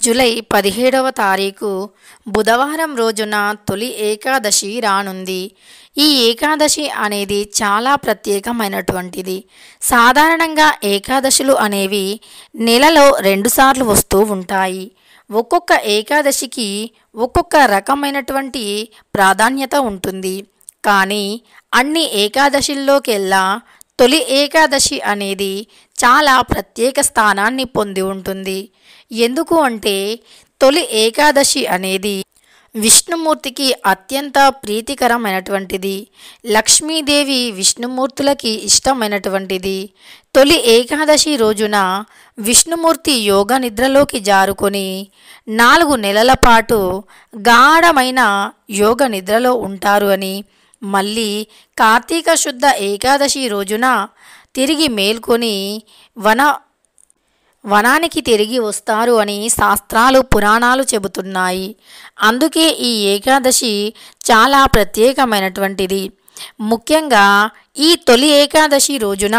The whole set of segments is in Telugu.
జూలై 17వ తారీఖు బుధవారం రోజున తొలి ఏకాదశి రానుంది. ఈ ఏకాదశి అనేది చాలా ప్రత్యేకమైనటువంటిది. సాధారణంగా ఏకాదశులు అనేవి నెలలో 2 సార్లు వస్తూ ఉంటాయి. ఒక్కొక్క ఏకాదశికి ఒక్కొక్క రకమైనటువంటి ప్రాధాన్యత ఉంటుంది. కానీ అన్ని ఏకాదశుల్లోకెల్లా తొలి ఏకాదశి అనేది చాలా ప్రత్యేక స్థానాన్ని పొంది ఉంటుంది. ఎందుకు అంటే తొలి ఏకాదశి అనేది విష్ణుమూర్తికి అత్యంత ప్రీతికరమైనటువంటిది. లక్ష్మీదేవి విష్ణుమూర్తులకి ఇష్టమైనటువంటిది. తొలి ఏకాదశి రోజున విష్ణుమూర్తి యోగ నిద్రలోకి జారుకొని 4 నెలల పాటు గాఢమైన యోగ నిద్రలో ఉంటారు అని, మళ్ళీ కార్తీక శుద్ధ ఏకాదశి రోజున తిరిగి మేల్కొని వనానికి తిరిగి వస్తారు అని శాస్త్రాలు పురాణాలు చెబుతున్నాయి. అందుకే ఈ ఏకాదశి చాలా ప్రత్యేకమైనటువంటిది. ముఖ్యంగా ఈ తొలి ఏకాదశి రోజున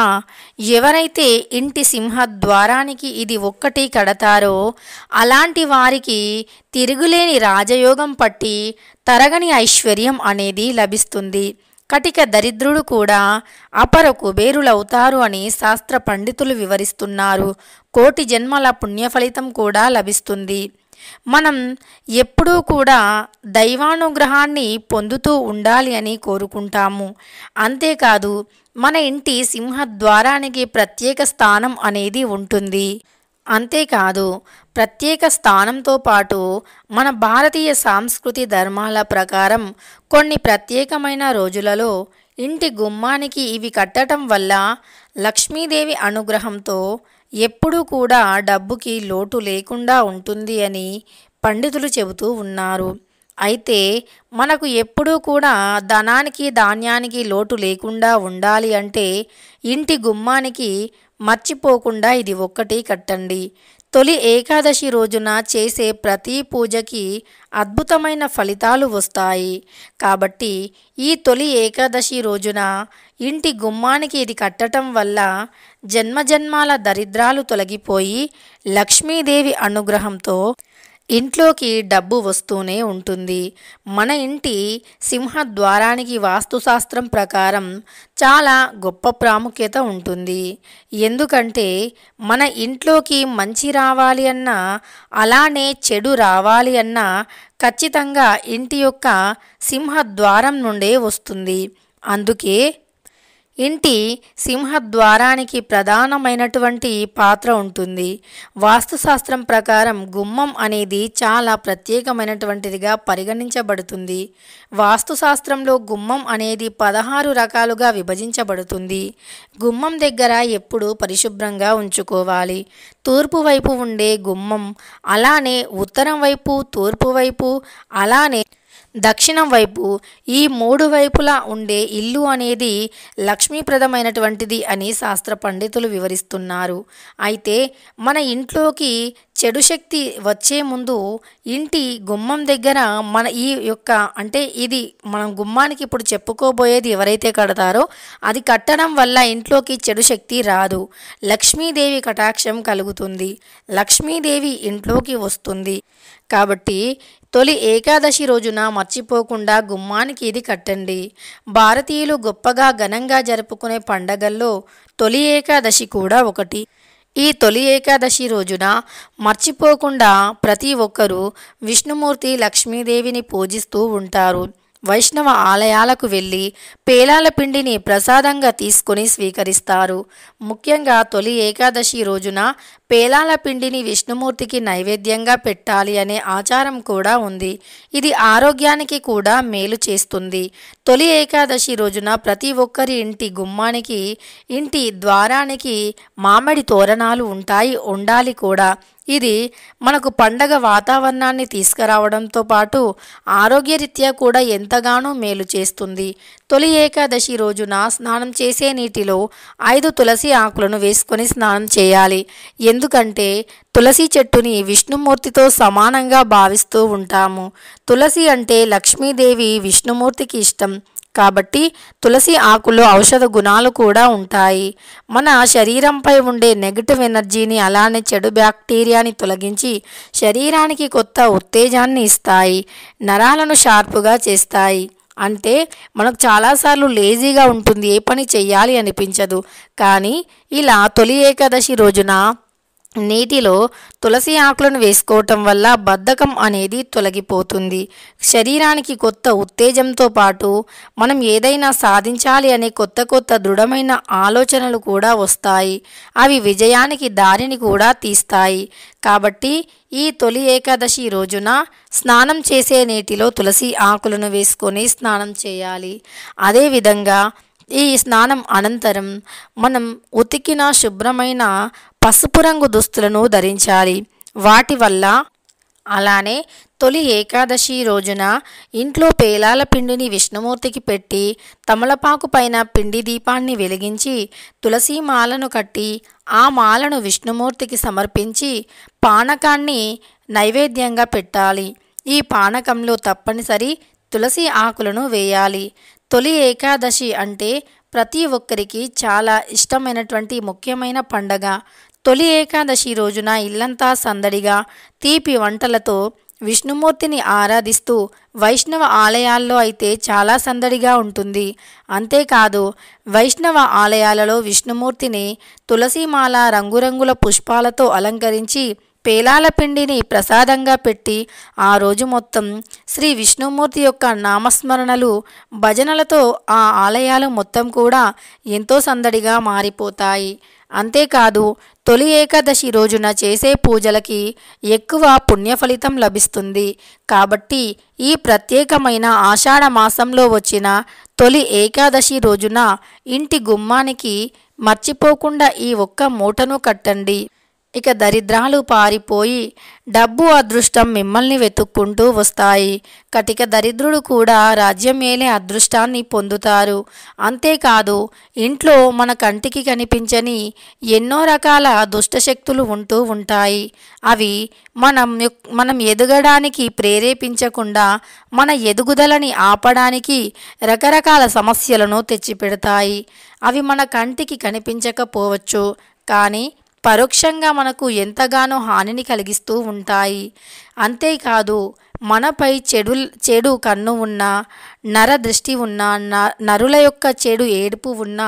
ఎవరైతే ఇంటి సింహద్వారానికి ఇది ఒక్కటి కడతారో అలాంటి వారికి తిరుగులేని రాజయోగం పట్టి తరగని ఐశ్వర్యం అనేది లభిస్తుంది. కటిక దరిద్రుడు కూడా అపర కుబేరులవుతారు అని శాస్త్ర పండితులు వివరిస్తున్నారు. కోటి జన్మల పుణ్యఫలితం కూడా లభిస్తుంది. మనం ఎప్పుడూ కూడా దైవానుగ్రహాన్ని పొందుతూ ఉండాలి అని కోరుకుంటాము. అంతేకాదు మన ఇంటి సింహద్వారానికి ప్రత్యేక స్థానం అనేది ఉంటుంది. అంతేకాదు ప్రత్యేక స్థానంతో పాటు మన భారతీయ సాంస్కృతి ధర్మాల ప్రకారం కొన్ని ప్రత్యేకమైన రోజులలో ఇంటి గుమ్మానికి ఇవి కట్టడం వల్ల లక్ష్మీదేవి అనుగ్రహంతో ఎప్పుడూ కూడా డబ్బుకి లోటు లేకుండా ఉంటుంది అని పండితులు చెబుతూ ఉన్నారు. అయితే మనకు ఎప్పుడూ కూడా ధనానికి ధాన్యానికి లోటు లేకుండా ఉండాలి అంటే ఇంటి గుమ్మానికి మర్చిపోకుండా ఇది ఒక్కటి కట్టండి. తొలి ఏకాదశి రోజున చేసే ప్రతి పూజకి అద్భుతమైన ఫలితాలు వస్తాయి. కాబట్టి ఈ తొలి ఏకాదశి రోజున ఇంటి గుమ్మానికి ఇది కట్టడం వల్ల జన్మజన్మాల దరిద్రాలు తొలగిపోయి లక్ష్మీదేవి అనుగ్రహంతో ఇంట్లోకి డబ్బు వస్తూనే ఉంటుంది. మన ఇంటి సింహద్వారానికి వాస్తుశాస్త్రం ప్రకారం చాలా గొప్ప ప్రాముఖ్యత ఉంటుంది. ఎందుకంటే మన ఇంట్లోకి మంచి రావాలి అన్నా అలానే చెడు రావాలి అన్నా ఖచ్చితంగా ఇంటి యొక్క సింహద్వారం నుండే వస్తుంది. అందుకే ఇంటి సింహద్వారానికి ప్రధానమైనటువంటి పాత్ర ఉంటుంది. వాస్తుశాస్త్రం ప్రకారం గుమ్మం అనేది చాలా ప్రత్యేకమైనటువంటిదిగా పరిగణించబడుతుంది. వాస్తుశాస్త్రంలో గుమ్మం అనేది 16 రకాలుగా విభజించబడుతుంది. గుమ్మం దగ్గర ఎప్పుడూ పరిశుభ్రంగా ఉంచుకోవాలి. తూర్పు వైపు ఉండే గుమ్మం, అలానే ఉత్తరం వైపు, తూర్పు వైపు, అలానే దక్షిణం వైపు, ఈ 3 వైపులా ఉండే ఇల్లు అనేది లక్ష్మీప్రదమైనటువంటిది అని శాస్త్ర పండితులు వివరిస్తున్నారు. అయితే మన ఇంట్లోకి చెడు శక్తి వచ్చే ముందు ఇంటి గుమ్మం దగ్గర మన ఈ యొక్క అంటే ఇది మనం గుమ్మానికి ఇప్పుడు చెప్పుకోబోయేది ఎవరైతే కడతారో అది కట్టడం వల్ల ఇంట్లోకి చెడు శక్తి రాదు. లక్ష్మీదేవి కటాక్షం కలుగుతుంది. లక్ష్మీదేవి ఇంట్లోకి వస్తుంది. కాబట్టి తొలి ఏకాదశి రోజున మర్చిపోకుండా గుమ్మానికి ఇది కట్టండి. భారతీయులు గొప్పగా ఘనంగా జరుపుకునే పండగల్లో తొలి ఏకాదశి కూడా ఒకటి. ఈ తొలి ఏకాదశి రోజున మర్చిపోకుండా ప్రతి ఒక్కరూ విష్ణుమూర్తి లక్ష్మీదేవిని పూజిస్తూ ఉంటారు. వైష్ణవ ఆలయాలకు వెళ్ళి పేలాల పిండిని ప్రసాదంగా తీసుకొని స్వీకరిస్తారు. ముఖ్యంగా తొలి ఏకాదశి రోజున పేలాల పిండిని విష్ణుమూర్తికి నైవేద్యంగా పెట్టాలి అనే ఆచారం కూడా ఉంది. ఇది ఆరోగ్యానికి కూడా మేలు చేస్తుంది. తొలి ఏకాదశి రోజున ప్రతి ఒక్కరి ఇంటి గుమ్మానికి, ఇంటి ద్వారానికి మామిడి తోరణాలు ఉండాలి కూడా. ఇది మనకు పండగ వాతావరణాన్ని తీసుకురావడంతో పాటు ఆరోగ్యరీత్యా కూడా ఎంతగానో మేలు చేస్తుంది. తొలి ఏకాదశి రోజున స్నానం చేసే నీటిలో 5 తులసి ఆకులను వేసుకొని స్నానం చేయాలి. ఎందుకంటే తులసి చెట్టుని విష్ణుమూర్తితో సమానంగా భావిస్తూ ఉంటాము. తులసి అంటే లక్ష్మీదేవి విష్ణుమూర్తికి ఇష్టం. కాబట్టి తులసి ఆకుల్లో ఔషధ గుణాలు కూడా ఉంటాయి. మన శరీరంపై ఉండే నెగటివ్ ఎనర్జీని, అలానే చెడు బ్యాక్టీరియాని తొలగించి శరీరానికి కొత్త ఉత్తేజాన్ని ఇస్తాయి. నరాలను షార్పుగా చేస్తాయి. అంటే మనకు చాలాసార్లు లేజీగా ఉంటుంది, ఏ పని చెయ్యాలి అనిపించదు. కానీ ఇలా తొలి ఏకాదశి రోజున నీటిలో తులసి ఆకులను వేసుకోవటం వల్ల బద్ధకం అనేది తొలగిపోతుంది. శరీరానికి కొత్త ఉత్తేజంతో పాటు మనం ఏదైనా సాధించాలి అనే కొత్త కొత్త దృఢమైన ఆలోచనలు కూడా వస్తాయి. అవి విజయానికి దారిని కూడా తీస్తాయి. కాబట్టి ఈ తొలి ఏకాదశి రోజున స్నానం చేసే నీటిలో తులసి ఆకులను వేసుకొని స్నానం చేయాలి. అదేవిధంగా ఈ స్నానం అనంతరం మనం ఉతికిన శుభ్రమైన పసుపు రంగు దుస్తులను ధరించాలి. వాటి వల్ల అలానే తొలి ఏకాదశి రోజున ఇంట్లో పేలాల పిండిని విష్ణుమూర్తికి పెట్టి తమలపాకు పైన పిండి దీపాన్ని వెలిగించి తులసి మాలను కట్టి ఆ మాలను విష్ణుమూర్తికి సమర్పించి పానకాన్ని నైవేద్యంగా పెట్టాలి. ఈ పానకంలో తప్పనిసరి తులసి ఆకులను వేయాలి. తొలి ఏకాదశి అంటే ప్రతి ఒక్కరికి చాలా ఇష్టమైనటువంటి ముఖ్యమైన పండగ. తొలి ఏకాదశి రోజున ఇల్లంతా సందడిగా తీపి వంటలతో విష్ణుమూర్తిని ఆరాధిస్తూ, వైష్ణవ ఆలయాల్లో అయితే చాలా సందడిగా ఉంటుంది. అంతేకాదు వైష్ణవ ఆలయాలలో విష్ణుమూర్తిని తులసిమాల రంగురంగుల పుష్పాలతో అలంకరించి పేలాల పిండిని ప్రసాదంగా పెట్టి ఆ రోజు మొత్తం శ్రీ విష్ణుమూర్తి యొక్క నామస్మరణలు, భజనలతో ఆ ఆలయాలు మొత్తం కూడా ఎంతో సందడిగా మారిపోతాయి. అంతేకాదు తొలి ఏకాదశి రోజున చేసే పూజలకి ఎక్కువ పుణ్యఫలితం లభిస్తుంది. కాబట్టి ఈ ప్రత్యేకమైన ఆషాఢ మాసంలో వచ్చిన తొలి ఏకాదశి రోజున ఇంటి గుమ్మానికి మర్చిపోకుండా ఈ ఒక్క మూటను కట్టండి. ఇక దరిద్రాలు పారిపోయి డబ్బు, అదృష్టం మిమ్మల్ని వెతుక్కుంటూ వస్తాయి. కటిక దరిద్రుడు కూడా రాజ్యమేలే అదృష్టాన్ని పొందుతారు. అంతేకాదు ఇంట్లో మన కంటికి కనిపించని ఎన్నో రకాల దుష్టశక్తులు ఉంటూ ఉంటాయి. అవి మనం ఎదగడానికి ప్రేరేపించకుండా మన ఎదుగుదలని ఆపడానికి రకరకాల సమస్యలను తెచ్చిపెడతాయి. అవి మన కంటికి కనిపించకపోవచ్చు, కానీ పరోక్షంగా మనకు ఎంతగానో హానిని కలిగిస్తూ ఉంటాయి. అంతేకాదు మనపై చెడు కన్ను ఉన్న, నర దృష్టి ఉన్న, నరుల యొక్క చెడు ఏడుపు ఉన్న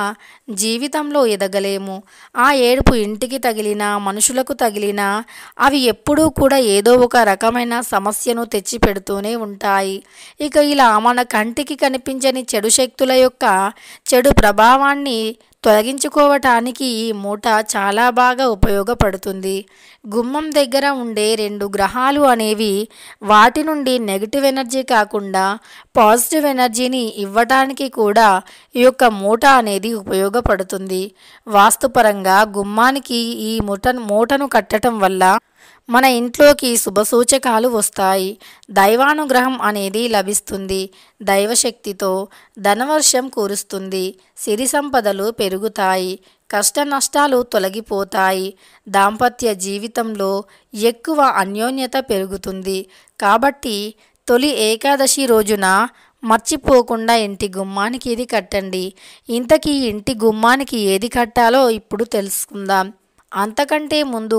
జీవితంలో ఎదగలేము. ఆ ఏడుపు ఇంటికి తగిలినా, మనుషులకు తగిలినా అవి ఎప్పుడూ కూడా ఏదో ఒక రకమైన సమస్యను తెచ్చి పెడుతూనే ఉంటాయి. ఇక ఇలా మన కంటికి కనిపించని చెడు శక్తుల యొక్క చెడు ప్రభావాన్ని తొలగించుకోవటానికి ఈ మూట చాలా బాగా ఉపయోగపడుతుంది. గుమ్మం దగ్గర ఉండే 2 గ్రహాలు అనేవి వాటి నుండి నెగిటివ్ ఎనర్జీ కాకుండా పాజిటివ్ ఎనర్జీని ఇవ్వటానికి కూడా ఈ యొక్క మూట అనేది ఉపయోగపడుతుంది. వాస్తుపరంగా గుమ్మానికి ఈ మూటను కట్టడం వల్ల మన ఇంట్లోకి శుభసూచకాలు వస్తాయి. దైవానుగ్రహం అనేది లభిస్తుంది. దైవశక్తితో ధనవర్షం కురుస్తుంది. సిరి సంపదలు పెరుగుతాయి. కష్ట నష్టాలు తొలగిపోతాయి. దాంపత్య జీవితంలో ఎక్కువ అన్యోన్యత పెరుగుతుంది. కాబట్టి తొలి ఏకాదశి రోజున మర్చిపోకుండా ఇంటి గుమ్మానికి ఇది కట్టండి. ఇంతకీ ఇంటి గుమ్మానికి ఏది కట్టాలో ఇప్పుడు తెలుసుకుందాం. అంతకంటే ముందు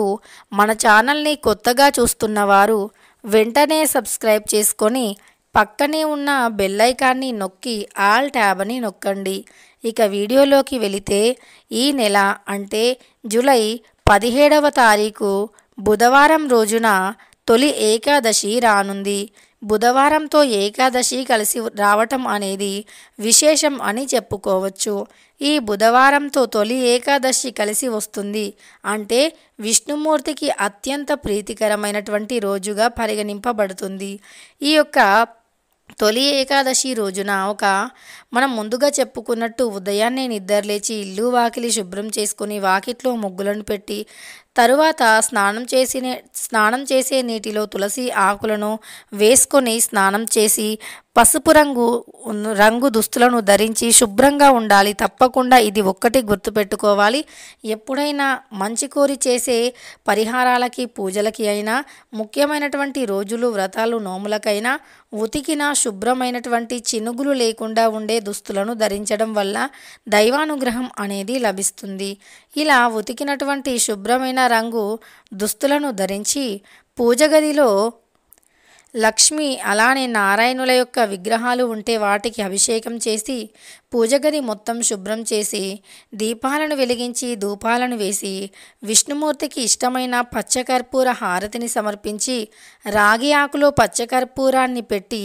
మన ఛానల్ని కొత్తగా చూస్తున్నవారు వెంటనే సబ్స్క్రైబ్ చేసుకొని పక్కనే ఉన్న బెల్ ఐకాన్ని నొక్కి ఆల్ ట్యాబ్ అని నొక్కండి. ఇక వీడియోలోకి వెళితే ఈ నెల అంటే జూలై 17వ తారీఖు బుధవారం రోజున తొలి ఏకాదశి రానుంది. బుధవారంతో ఏకాదశి కలిసి రావటం అనేది విశేషం అని చెప్పుకోవచ్చు. ఈ బుధవారంతో తొలి ఏకాదశి కలిసి వస్తుంది అంటే విష్ణుమూర్తికి అత్యంత ప్రీతికరమైనటువంటి రోజుగా పరిగణింపబడుతుంది. ఈ యొక్క తొలి ఏకాదశి రోజున మనం ముందుగా చెప్పుకున్నట్టు ఉదయాన్నే నిద్రలేచి ఇల్లు వాకిలి శుభ్రం చేసుకుని వాకిట్లో ముగ్గులను పెట్టి తరువాత స్నానం చేసే నీటిలో తులసి ఆకులను వేసుకొని స్నానం చేసి పసుపు రంగు దుస్తులను ధరించి శుభ్రంగా ఉండాలి. తప్పకుండా ఇది ఒక్కటి గుర్తుపెట్టుకోవాలి. ఎప్పుడైనా మంచి కోరి చేసే పరిహారాలకి, పూజలకి అయినా, ముఖ్యమైనటువంటి రోజులు, వ్రతాలు, నోములకైనా ఉతికిన శుభ్రమైనటువంటి చినుగులు లేకుండా ఉండే దుస్తులను ధరించడం వల్ల దైవానుగ్రహం అనేది లభిస్తుంది. ఇలా ఉతికినటువంటి శుభ్రమైన రంగు దుస్తులను ధరించి పూజ గదిలో లక్ష్మి అలానే నారాయణుల యొక్క విగ్రహాలు ఉంటే వాటికి అభిషేకం చేసి పూజగది మొత్తం శుభ్రం చేసి దీపాలను వెలిగించి ధూపాలను వేసి విష్ణుమూర్తికి ఇష్టమైన పచ్చకర్పూర హారతిని సమర్పించి రాగి ఆకులో పచ్చకర్పూరాన్ని పెట్టి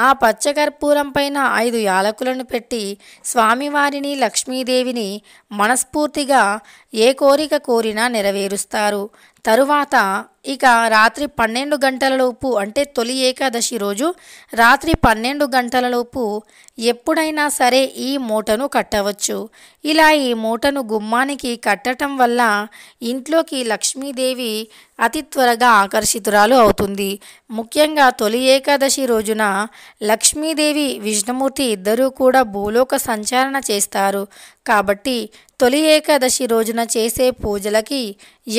ఆ పచ్చకర్పూరం పైన 5 యాలకులను పెట్టి స్వామివారిని, లక్ష్మీదేవిని మనస్ఫూర్తిగా ఏ కోరిక కోరినా నెరవేరుస్తారు. తరువాత ఇక రాత్రి 12 గంటలలోపు అంటే తొలి ఏకాదశి రోజు రాత్రి 12 గంటలలోపు ఎప్పుడైనా సరే ఈ మూటను కట్టవచ్చు. ఇలా ఈ మూటను గుమ్మానికి కట్టడం వల్ల ఇంట్లోకి లక్ష్మీదేవి అతి త్వరగా ఆకర్షితురాలు అవుతుంది. ముఖ్యంగా తొలి ఏకాదశి రోజున లక్ష్మీదేవి, విష్ణుమూర్తి ఇద్దరూ కూడా భూలోక సంచారణ చేస్తారు. కాబట్టి తొలి ఏకాదశి రోజున చేసే పూజలకి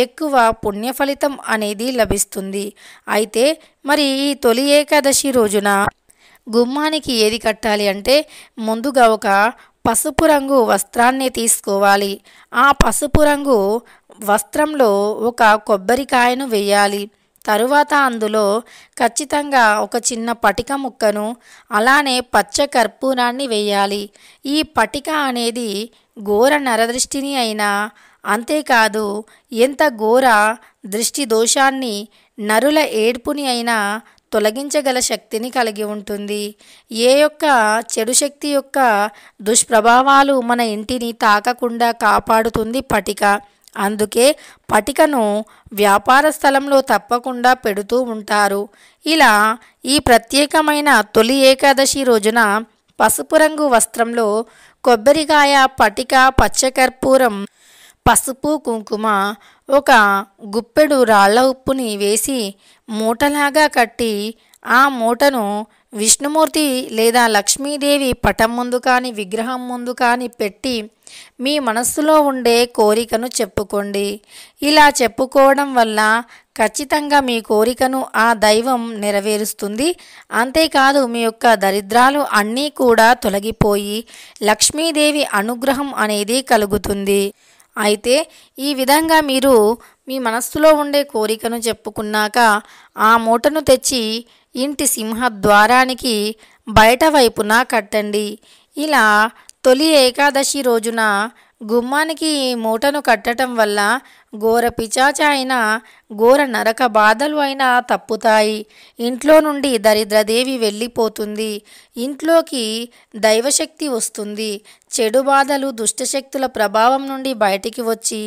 ఎక్కువ పుణ్య ఫలితం అనేది లభిస్తుంది. అయితే మరి ఈ తొలి ఏకాదశి రోజున గుమ్మానికి ఏది కట్టాలి అంటే ముందుగా ఒక పసుపు రంగు వస్త్రాన్ని తీసుకోవాలి. ఆ పసుపు రంగు వస్త్రంలో ఒక కొబ్బరికాయను వేయాలి. తరువాత అందులో ఖచ్చితంగా ఒక చిన్న పటిక ముక్కను అలానే పచ్చ కర్పూరాన్ని వేయాలి. ఈ పటిక అనేది ఘోర నరదృష్టిని అయినా, అంతేకాదు ఎంత ఘోర దృష్టి దోషాన్ని, నరుల ఏడ్పుని అయినా తొలగించగల శక్తిని కలిగి ఉంటుంది. ఏ యొక్క చెడు శక్తి యొక్క దుష్ప్రభావాలు మన ఇంటిని తాకకుండా కాపాడుతుంది పటిక. అందుకే పటికను వ్యాపార స్థలంలో తప్పకుండా పెడుతూ ఉంటారు. ఇలా ఈ ప్రత్యేకమైన తొలి ఏకాదశి రోజున పసుపు రంగు వస్త్రంలో కొబ్బరికాయ, పటిక, పచ్చకర్పూరం, పసుపు, కుంకుమ, ఒక గుప్పెడు రాళ్ల ఉప్పుని వేసి మూటలాగా కట్టి ఆ మూటను విష్ణుమూర్తి లేదా లక్ష్మీదేవి పటం ముందు కానీ, విగ్రహం ముందు కానీ పెట్టి మీ మనస్సులో ఉండే కోరికను చెప్పుకోండి. ఇలా చెప్పుకోవడం వల్ల ఖచ్చితంగా మీ కోరికను ఆ దైవం నెరవేరుస్తుంది. అంతేకాదు మీ యొక్క దరిద్రాలు అన్నీ కూడా తొలగిపోయి లక్ష్మీదేవి అనుగ్రహం అనేది కలుగుతుంది. అయితే ఈ విధంగా మీరు మీ మనస్సులో ఉండే కోరికను చెప్పుకున్నాక ఆ మూటను తెచ్చి ఇంటి సింహద్వారానికి బయట వైపున కట్టండి. ఇలా తొలి ఏకాదశి రోజున గుమ్మానికి ఈ మూటను కట్టడం వల్ల ఘోర పిశాచ అయినా, ఘోర నరక బాధలు అయినా తప్పుతాయి. ఇంట్లో నుండి దరిద్రదేవి వెళ్ళిపోతుంది. ఇంట్లోకి దైవశక్తి వస్తుంది. చెడు బాధలు, దుష్టశక్తుల ప్రభావం నుండి బయటికి వచ్చి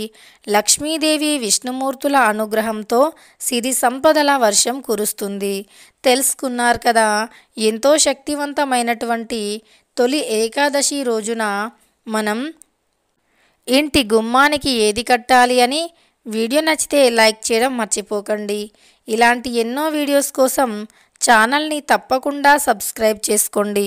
లక్ష్మీదేవి, విష్ణుమూర్తుల అనుగ్రహంతో సిరి సంపదల వర్షం కురుస్తుంది. తెలుసుకున్నారు కదా, ఎంతో శక్తివంతమైనటువంటి తొలి ఏకాదశి రోజున మనం ఇంటి గుమ్మానికి ఏది కట్టాలి అని. వీడియో నచ్చితే లైక్ చేయడం మర్చిపోకండి. ఇలాంటి ఎన్నో వీడియోస్ కోసం ఛానల్ని తప్పకుండా సబ్స్క్రైబ్ చేసుకోండి.